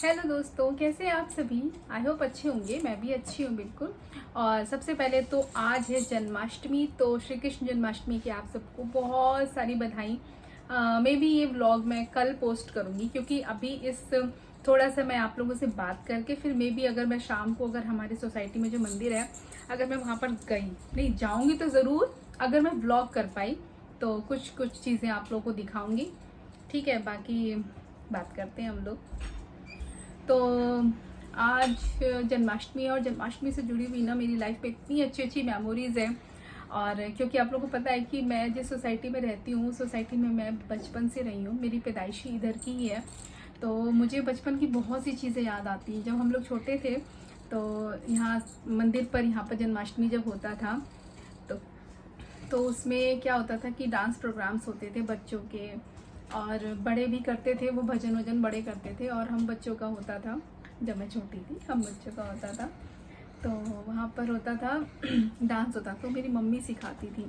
Hello दोस्तों, कैसे हैं आप सभी। आई होप अच्छे होंगे। मैं भी अच्छी हूँ बिल्कुल। और सबसे पहले तो आज है जन्माष्टमी, तो श्री कृष्ण जन्माष्टमी की आप सबको बहुत सारी बधाई। मे बी ये व्लॉग मैं कल पोस्ट करूँगी, क्योंकि अभी इस थोड़ा सा मैं आप लोगों से बात करके फिर मे बी अगर मैं शाम को, अगर हमारी सोसाइटी में जो मंदिर है, अगर मैं वहाँ पर गई, नहीं जाऊँगी तो ज़रूर, अगर मैं व्लॉग कर पाई तो कुछ कुछ चीज़ें आप लोगों को दिखाऊँगी। ठीक है, बाकी बात करते हैं हम लोग। तो आज जन्माष्टमी है और जन्माष्टमी से जुड़ी हुई ना मेरी लाइफ में इतनी अच्छी अच्छी मेमोरीज़ हैं। और क्योंकि आप लोगों को पता है कि मैं जिस सोसाइटी में रहती हूँ, उस सोसाइटी में मैं बचपन से रही हूँ, मेरी पैदाइशी इधर की ही है। तो मुझे बचपन की बहुत सी चीज़ें याद आती हैं। जब हम लोग छोटे थे तो यहाँ मंदिर पर, यहाँ पर जन्माष्टमी जब होता था तो उसमें क्या होता था कि डांस प्रोग्राम्स होते थे बच्चों के, और बड़े भी करते थे, वो भजन वजन बड़े करते थे, और हम बच्चों का होता था। जब मैं छोटी थी हम बच्चों का होता था, तो वहाँ पर होता था डांस होता, तो मेरी मम्मी सिखाती थी।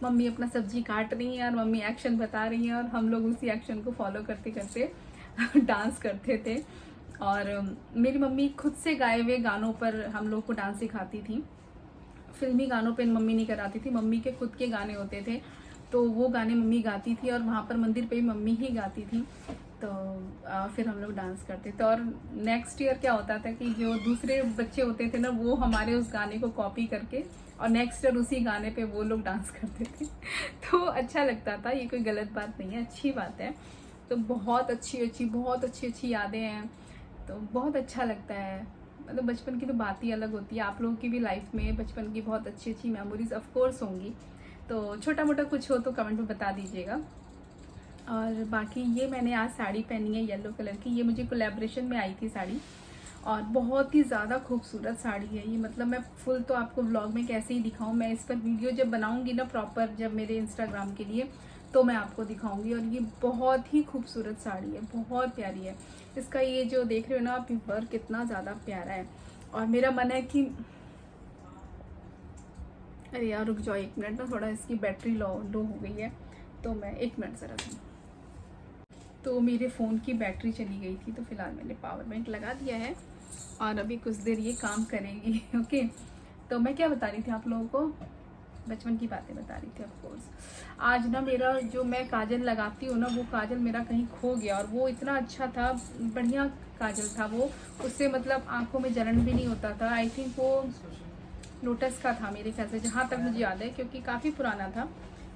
मम्मी अपना सब्जी काट रही हैं और मम्मी एक्शन बता रही हैं, और हम लोग उसी एक्शन को फॉलो करते करते डांस करते थे। और मेरी मम्मी खुद से गाए हुए गानों पर हम लोग को डांस सिखाती थी। फिल्मी गानों पे मम्मी नहीं कराती थी, मम्मी के खुद के गाने होते थे, तो वो गाने मम्मी गाती थी, और वहाँ पर मंदिर पे भी मम्मी ही गाती थी। तो फिर हम लोग डांस करते थे। और नेक्स्ट ईयर क्या होता था कि जो दूसरे बच्चे होते थे ना, वो हमारे उस गाने को कॉपी करके और नेक्स्ट ईयर उसी गाने पे वो लोग डांस करते थे। तो अच्छा लगता था, ये कोई गलत बात नहीं है, अच्छी बात है। तो बहुत अच्छी अच्छी यादें हैं, तो बहुत अच्छा लगता है। मतलब बचपन की तो बात ही अलग होती है। आप लोगों की भी लाइफ में बचपन की बहुत अच्छी अच्छी मेमोरीज ऑफ कोर्स होंगी, तो छोटा मोटा कुछ हो तो कमेंट में बता दीजिएगा। और बाकी ये मैंने आज साड़ी पहनी है येलो कलर की, ये मुझे कोलैबोरेशन में आई थी साड़ी, और बहुत ही ज़्यादा खूबसूरत साड़ी है ये। मतलब मैं फुल तो आपको व्लॉग में कैसे ही दिखाऊं, मैं इस पर वीडियो जब बनाऊंगी ना प्रॉपर, जब मेरे इंस्टाग्राम के लिए, तो मैं आपको दिखाऊंगी। और ये बहुत ही खूबसूरत साड़ी है, बहुत प्यारी है। इसका ये जो देख रहे हो ना आप, वर्क कितना ज़्यादा प्यारा है। और मेरा मन है कि, अरे यार रुक जाओ एक मिनट ना, थोड़ा इसकी बैटरी लो हो गई है, तो मैं एक मिनट ज़रा सुन। तो मेरे फ़ोन की बैटरी चली गई थी, तो फिलहाल मैंने पावर बैंक लगा दिया है और अभी कुछ देर ये काम करेगी। ओके, तो मैं क्या बता रही थी आप लोगों को, बचपन की बातें बता रही थी ऑफ कोर्स। आज ना मेरा जो मैं काजल लगाती हूँ ना, वो काजल मेरा कहीं खो गया, और वो इतना अच्छा था, बढ़िया काजल था वो। उससे मतलब आंखों में जलन भी नहीं होता था। आई थिंक वो लोटस का था मेरे ख्याल से, जहाँ तक मुझे याद है, क्योंकि काफ़ी पुराना था,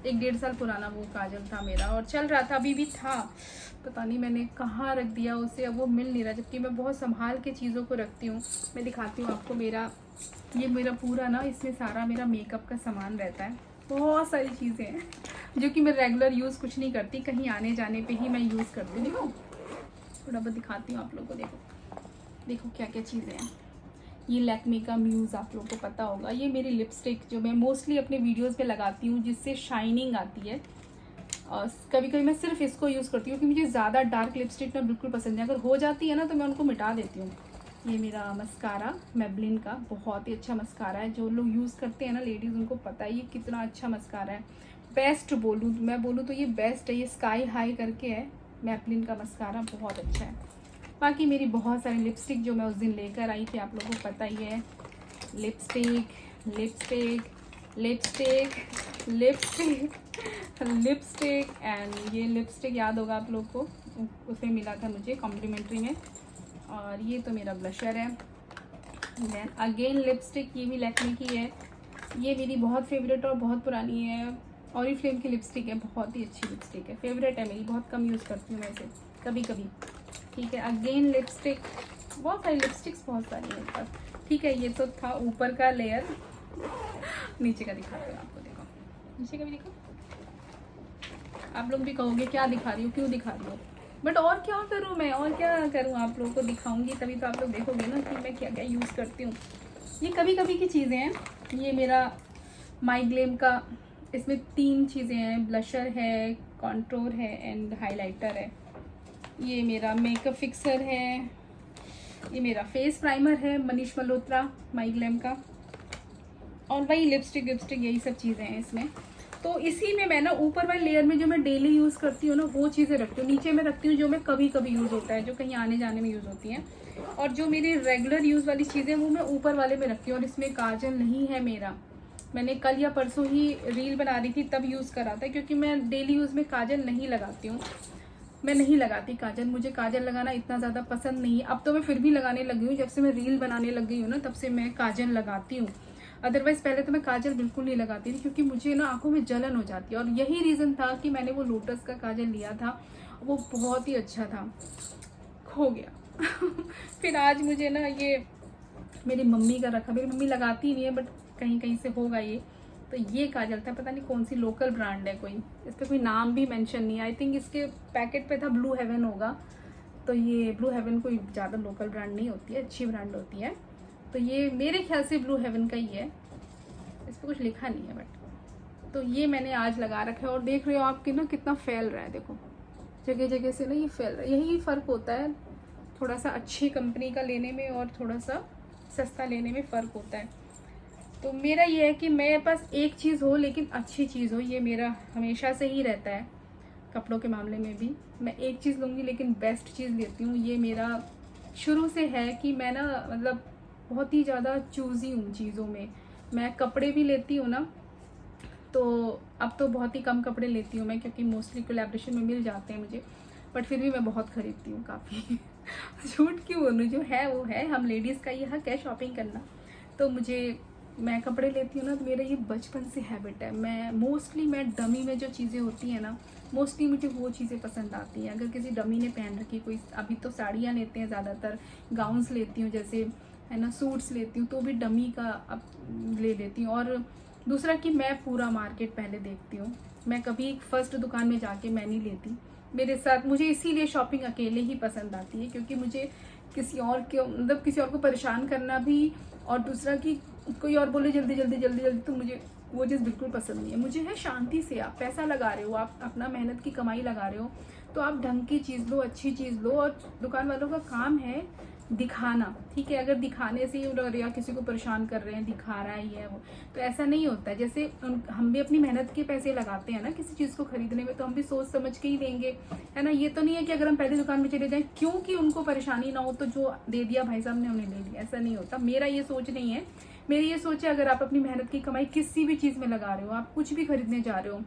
1-1.5 साल पुराना वो काजल था मेरा, और चल रहा था, अभी भी था। पता नहीं मैंने कहाँ रख दिया उसे, अब वो मिल नहीं रहा, जबकि मैं बहुत संभाल के चीज़ों को रखती हूँ। मैं दिखाती हूँ आपको, ये मेरा पूरा ना, इसमें सारा मेरा मेकअप का सामान रहता है, बहुत सारी चीज़ें हैं जो कि मैं रेगुलर यूज़ कुछ नहीं करती, कहीं आने जाने पे ही मैं यूज़ करती हूँ। देखो थोड़ा बहुत दिखाती हूँ आप लोगों को, देखो क्या क्या चीज़ें हैं। ये लैक्मे का म्यूज़ आप लोगों को पता होगा, ये मेरी लिपस्टिक जो मैं मोस्टली अपने वीडियोस पे लगाती हूँ, जिससे शाइनिंग आती है। और कभी कभी मैं सिर्फ इसको यूज़ करती हूँ, क्योंकि मुझे ज़्यादा डार्क लिपस्टिक ना बिल्कुल पसंद है, अगर हो जाती है ना तो मैं उनको मिटा देती हूँ। ये मेरा मस्कारा मेबलिन का, बहुत ही अच्छा मस्कारा है, जो लोग यूज़ करते हैं ना लेडीज़, उनको पता है ये कितना अच्छा मस्कारा है। बेस्ट मैं बोलूँ तो ये बेस्ट है, ये स्काई हाई करके है, मेबलिन का मस्कारा बहुत अच्छा है। बाकी मेरी बहुत सारी लिपस्टिक जो मैं उस दिन लेकर आई थी, आप लोगों को पता ही है। Lipstick lipstick lipstick lipstick lipstick and ये लिपस्टिक याद होगा आप लोग को, उसमें मिला था मुझे कॉम्प्लीमेंट्री में। और ये तो मेरा ब्लशर है। देन अगेन लिपस्टिक, ये भी लैक्मे की है, ये मेरी बहुत फेवरेट और बहुत पुरानी है, ऑरिफ्लेम की लिपस्टिक है, बहुत ही अच्छी लिपस्टिक है, फेवरेट है मेरी, बहुत कम यूज़ करती हूँ मैं इसे, कभी कभी। ठीक है, अगेन लिपस्टिक, बहुत सारी लिपस्टिक्स बहुत सारी है मेरे पास। ठीक है, ये तो था ऊपर का लेयर, नीचे का दिखाती हूँ आपको, देखो नीचे का भी देखो। आप लोग भी कहोगे क्या दिखा रही हो, क्यों दिखा रही हो, बट और क्या करूँ मैं, और क्या करूँ, आप लोगों को दिखाऊंगी तभी तो आप लोग देखोगे ना कि मैं क्या क्या यूज़ करती हूँ। ये कभी कभी की चीज़ें हैं। ये मेरा माइग्लेम का, इसमें 3 चीज़ें हैं, ब्लशर है, कॉन्ट्रोर है एंड हाइलाइटर है। ये मेरा मेकअप फिक्सर है, ये मेरा फेस प्राइमर है मनीष मल्होत्रा माइग्लेम का, और वही लिपस्टिक यही सब चीज़ें हैं इसमें। तो इसी में मैं ना ऊपर वाले लेयर में जो मैं डेली यूज़ करती हूँ ना वो चीज़ें रखती हूँ, नीचे में रखती हूँ जो मैं कभी कभी यूज़ होता है, जो कहीं आने जाने में यूज़ होती हैं, और जो मेरी रेगुलर यूज़ वाली चीज़ें वो मैं ऊपर वाले में रखती हूँ। और इसमें काजल नहीं है मेरा, मैंने कल या परसों ही रील बना रही थी तब यूज़ करा था, क्योंकि मैं डेली यूज़ में काजल नहीं लगाती हूँ। मैं नहीं लगाती काजल, मुझे काजल लगाना इतना ज़्यादा पसंद नहीं है। अब तो मैं फिर भी लगाने लगी हूँ, जब से मैं रील बनाने लग गई हूँ ना तब से मैं काजल लगाती हूँ। अदरवाइज़ पहले तो मैं काजल बिल्कुल नहीं लगाती थी, क्योंकि मुझे ना आंखों में जलन हो जाती है। और यही रीज़न था कि मैंने वो लोटस का काजल लिया था, वो बहुत ही अच्छा था, खो गया। फिर आज मुझे ना ये मेरी मम्मी का रखा, मेरी मम्मी लगाती नहीं है बट कहीं कहीं से होगा ये, तो ये काजल था, पता नहीं कौन सी लोकल ब्रांड है कोई, इस पर कोई नाम भी मेंशन नहीं है। आई थिंक इसके पैकेट पे था ब्लू हेवन होगा, तो ये ब्लू हेवन कोई ज़्यादा लोकल ब्रांड नहीं होती है, अच्छी ब्रांड होती है। तो ये मेरे ख्याल से ब्लू हेवन का ही है, इस पर कुछ लिखा नहीं है बट। तो ये मैंने आज लगा रखा है और देख रहे हो आपके ना कितना फैल रहा है, देखो जगह जगह से ना ये फैल रहा है। यही फ़र्क होता है थोड़ा सा अच्छी कंपनी का लेने में और थोड़ा सा सस्ता लेने में फ़र्क होता है। तो मेरा ये है कि मेरे पास एक चीज़ हो लेकिन अच्छी चीज़ हो, ये मेरा हमेशा से ही रहता है। कपड़ों के मामले में भी मैं एक चीज़ लूँगी लेकिन बेस्ट चीज़ लेती हूँ, ये मेरा शुरू से है कि मैं ना मतलब बहुत ही ज़्यादा चूज़ी हूँ चीज़ों में। मैं कपड़े भी लेती हूँ ना, तो अब तो बहुत ही कम कपड़े लेती हूँ मैं, क्योंकि मोस्टली कोलैबोरेशन में मिल जाते हैं मुझे, बट फिर भी मैं बहुत खरीदती हूँ काफ़ी। झूठ क्यों बोलूँ, जो है वो है, हम लेडीज़ का ये हक है शॉपिंग करना। तो मैं कपड़े लेती हूँ ना, तो मेरा ये बचपन से हैबिट है। मैं डमी में जो चीज़ें होती हैं ना, मोस्टली मुझे वो चीज़ें पसंद आती हैं। अगर किसी डमी ने पहन रखी कोई, अभी तो साड़ियाँ लेते हैं ज़्यादातर, गाउन्स लेती हूँ जैसे, है ना, सूट्स लेती हूँ तो भी डमी का अब ले लेती हूँ। और दूसरा कि मैं पूरा मार्केट पहले देखती हूँ, मैं कभी फर्स्ट दुकान में जाके मैं नहीं लेती। मेरे साथ मुझे इसीलिए शॉपिंग अकेले ही पसंद आती है, क्योंकि मुझे किसी और को परेशान करना भी, और दूसरा कि कोई और बोले जल्दी जल्दी जल्दी जल्दी, तो मुझे वो चीज़ बिल्कुल पसंद नहीं है। मुझे है शांति से, आप पैसा लगा रहे हो, आप अपना मेहनत की कमाई लगा रहे हो, तो आप ढंग की चीज़ लो, अच्छी चीज़ लो। और दुकान वालों का काम है दिखाना, ठीक है, अगर दिखाने से ही या किसी को परेशान कर रहे हैं, दिखा रहा है ये वो, तो ऐसा नहीं होता है। जैसे हम भी अपनी मेहनत के पैसे लगाते हैं ना किसी चीज़ को खरीदने में, तो हम भी सोच समझ के ही लेंगे, है ना। ये तो नहीं है कि अगर हम पहले दुकान में चले जाएं क्योंकि उनको परेशानी ना हो तो जो दे दिया भाई साहब ने उन्हें ले लिया, ऐसा नहीं होता। मेरा ये सोच नहीं है, मेरी ये सोच है अगर आप अपनी मेहनत की कमाई किसी भी चीज़ में लगा रहे हो, आप कुछ भी खरीदने जा रहे हो,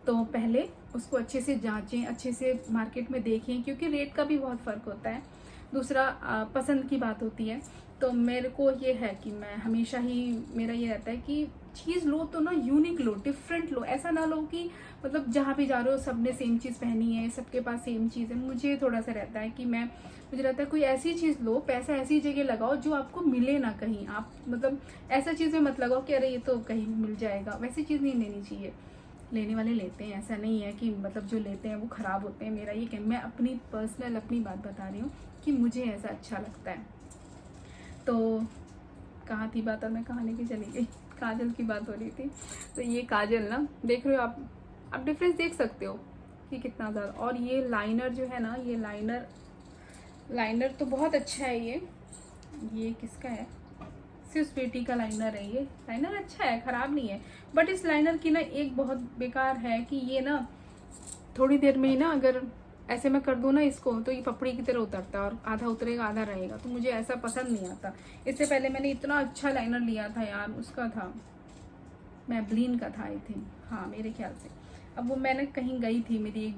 तो पहले उसको अच्छे से जांचें, अच्छे से मार्केट में देखें, क्योंकि रेट का भी बहुत फ़र्क होता है। दूसरा पसंद की बात होती है। तो मेरे को ये है कि मैं हमेशा ही, मेरा ये रहता है कि चीज़ लो तो ना यूनिक लो, डिफरेंट लो। ऐसा ना लो कि मतलब जहाँ भी जा रहे हो सबने सेम चीज़ पहनी है, सबके पास सेम चीज़ है। मुझे थोड़ा सा रहता है कि मुझे रहता है कोई ऐसी चीज़ लो, पैसा ऐसी जगह लगाओ जो आपको मिले ना कहीं। आप मतलब ऐसा चीज़ में मत लगाओ कि अरे ये तो कहीं मिल जाएगा, वैसी चीज़ नहीं लेनी चाहिए। लेने वाले लेते हैं, ऐसा नहीं है कि मतलब जो लेते हैं वो ख़राब होते हैं। मेरा ये मैं अपनी पर्सनल अपनी बात बता रही हूँ कि मुझे ऐसा अच्छा लगता है। तो कहाँ थी बात, और मैं कहाँ लेके चली गई, काजल की बात हो रही थी। तो ये काजल ना देख रहे हो आप डिफरेंस देख सकते हो कि कितना ज़्यादा। और ये लाइनर जो है ना, ये लाइनर तो बहुत अच्छा है। ये किसका है, सिर्फ बेटी का लाइनर है। ये लाइनर अच्छा है, ख़राब नहीं है, बट इस लाइनर की ना एक बहुत बेकार है कि ये ना थोड़ी देर में ही ना, अगर ऐसे मैं कर दूँ ना इसको, तो ये पपड़ी की तरह उतरता है और आधा उतरेगा आधा रहेगा, तो मुझे ऐसा पसंद नहीं आता। इससे पहले मैंने इतना अच्छा लाइनर लिया था यार, उसका था मैबलिन का था आई थिंक, हाँ मेरे ख्याल से। अब वो मैंने कहीं गई थी, मेरी एक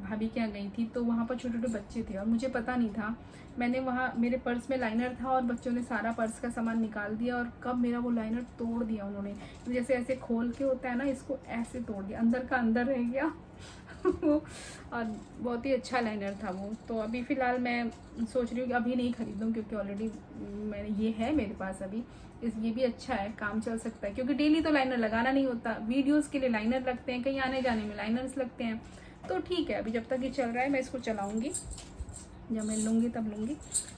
भाभी के यहाँ गई थी, तो वहाँ पर छोटे छोटे बच्चे थे और मुझे पता नहीं था। मैंने वहाँ मेरे पर्स में लाइनर था और बच्चों ने सारा पर्स का सामान निकाल दिया, और कब मेरा वो लाइनर तोड़ दिया उन्होंने। तो जैसे ऐसे खोल के होता है ना, इसको ऐसे तोड़ दिया, अंदर का अंदर रह गया। और बहुत ही अच्छा लाइनर था वो। तो अभी फ़िलहाल मैं सोच रही हूँ कि अभी नहीं खरीदूँ, क्योंकि ऑलरेडी मैंने ये है मेरे पास अभी। ये भी अच्छा है, काम चल सकता है, क्योंकि डेली तो लाइनर लगाना नहीं होता। वीडियोस के लिए लाइनर लगते हैं, कहीं आने जाने में लाइनर्स लगते हैं, तो ठीक है। अभी जब तक ये चल रहा है मैं इसको चलाऊँगी, जब मैं लूँगी तब लूँगी।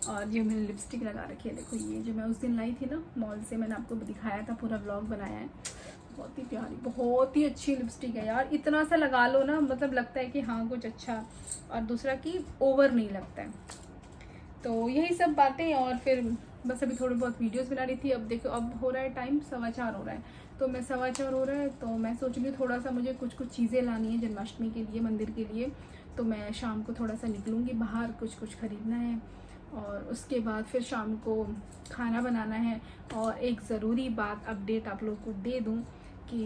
और जो मैंने लिपस्टिक लगा रखी है, देखो ये जो मैं उस दिन लाई थी ना मॉल से, मैंने आपको दिखाया था, पूरा व्लॉग बनाया है। बहुत ही प्यारी, बहुत ही अच्छी लिपस्टिक है यार। इतना सा लगा लो ना, मतलब लगता है कि हाँ कुछ अच्छा, और दूसरा कि ओवर नहीं लगता है। तो यही सब बातें। और फिर बस अभी थोड़ी बहुत वीडियोस बना रही थी। अब देखो, अब हो रहा है टाइम 4:15 हो रहा है, तो मैं 4:15 हो रहा है, तो मैं सोच रही हूँ थोड़ा सा मुझे कुछ कुछ चीज़ें लानी है जन्माष्टमी के लिए, मंदिर के लिए। तो मैं शाम को थोड़ा सा निकलूँगी बाहर, कुछ कुछ ख़रीदना है और उसके बाद फिर शाम को खाना बनाना है। और एक ज़रूरी बात अपडेट आप लोग को दे दूँ कि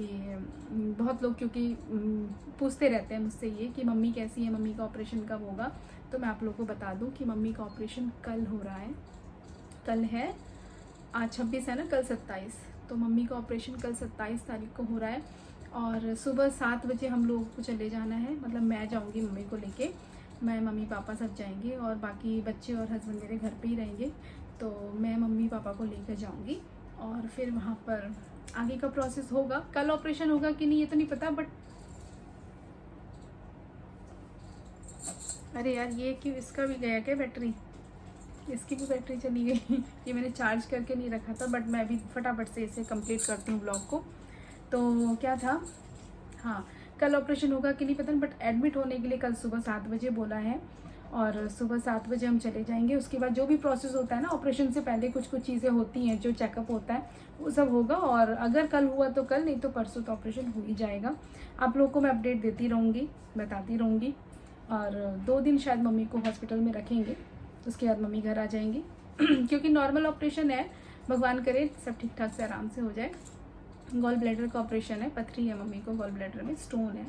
बहुत लोग क्योंकि पूछते रहते हैं मुझसे ये कि मम्मी कैसी है, मम्मी का ऑपरेशन कब होगा। तो मैं आप लोग को बता दूं कि मम्मी का ऑपरेशन कल हो रहा है। कल है, आज 26 है ना, कल 27। तो मम्मी का ऑपरेशन कल 27 तारीख को हो रहा है और सुबह 7 बजे हम लोगों को चले जाना है। मतलब मैं जाऊंगी मम्मी को लेके, मैं मम्मी पापा सब जाएंगे और बाकी बच्चे और हस्बैंड मेरे घर पे ही रहेंगे। तो मैं मम्मी पापा को लेकर जाऊंगी और फिर वहाँ पर आगे का प्रोसेस होगा। कल ऑपरेशन होगा कि नहीं ये तो नहीं पता, बट अरे यार ये क्यों, इसका भी गया क्या बैटरी? इसकी भी बैटरी चली गई। ये मैंने चार्ज करके नहीं रखा था, बट मैं अभी फटाफट से इसे कंप्लीट करती हूँ ब्लॉग को। तो क्या था, हाँ, कल ऑपरेशन होगा कि नहीं पता नहीं, बट एडमिट होने के लिए कल सुबह 7 बजे बोला है और सुबह 7 बजे हम चले जाएंगे। उसके बाद जो भी प्रोसेस होता है ना, ऑपरेशन से पहले कुछ कुछ चीज़ें होती हैं, जो चेकअप होता है वो सब होगा। और अगर कल हुआ तो कल, नहीं तो परसों तो ऑपरेशन हो ही जाएगा। आप लोगों को मैं अपडेट देती रहूँगी, बताती रहूँगी। और 2 दिन शायद मम्मी को हॉस्पिटल में रखेंगे, उसके बाद मम्मी घर आ जाएंगी। क्योंकि नॉर्मल ऑपरेशन है, भगवान करे सब ठीक ठाक से आराम से हो जाए। गॉल ब्लैडर का ऑपरेशन है, पथरी है मम्मी को, गॉल ब्लैडर में स्टोन है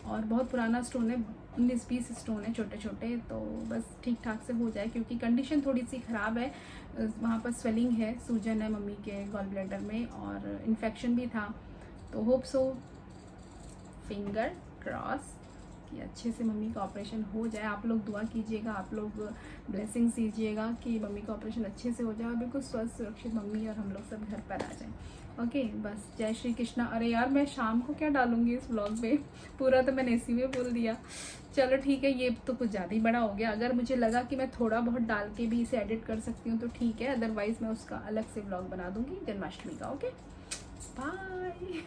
और बहुत पुराना स्टोन है, 19-20 स्टोन है छोटे छोटे। तो बस ठीक ठाक से हो जाए क्योंकि कंडीशन थोड़ी सी ख़राब है। वहाँ पर स्वेलिंग है, सूजन है मम्मी के गॉल ब्लैडर में और इन्फेक्शन भी था। तो होप सो, फिंगर क्रॉस कि अच्छे से मम्मी का ऑपरेशन हो जाए। आप लोग दुआ कीजिएगा, आप लोग ब्लेसिंग्स दीजिएगा कि मम्मी का ऑपरेशन अच्छे से हो जाए और बिल्कुल स्वस्थ सुरक्षित मम्मी और हम लोग सब घर पर आ जाएं। ओके, बस जय श्री कृष्णा। अरे यार मैं शाम को क्या डालूंगी इस व्लॉग में, पूरा तो मैंने इसी में बोल दिया। चलो ठीक है, ये तो कुछ ज़्यादा ही बड़ा हो गया। अगर मुझे लगा कि मैं थोड़ा बहुत डाल के भी इसे एडिट कर सकती हूँ तो ठीक है, अदरवाइज़ मैं उसका अलग से व्लॉग बना दूँगी जन्माष्टमी का। Okay, bye.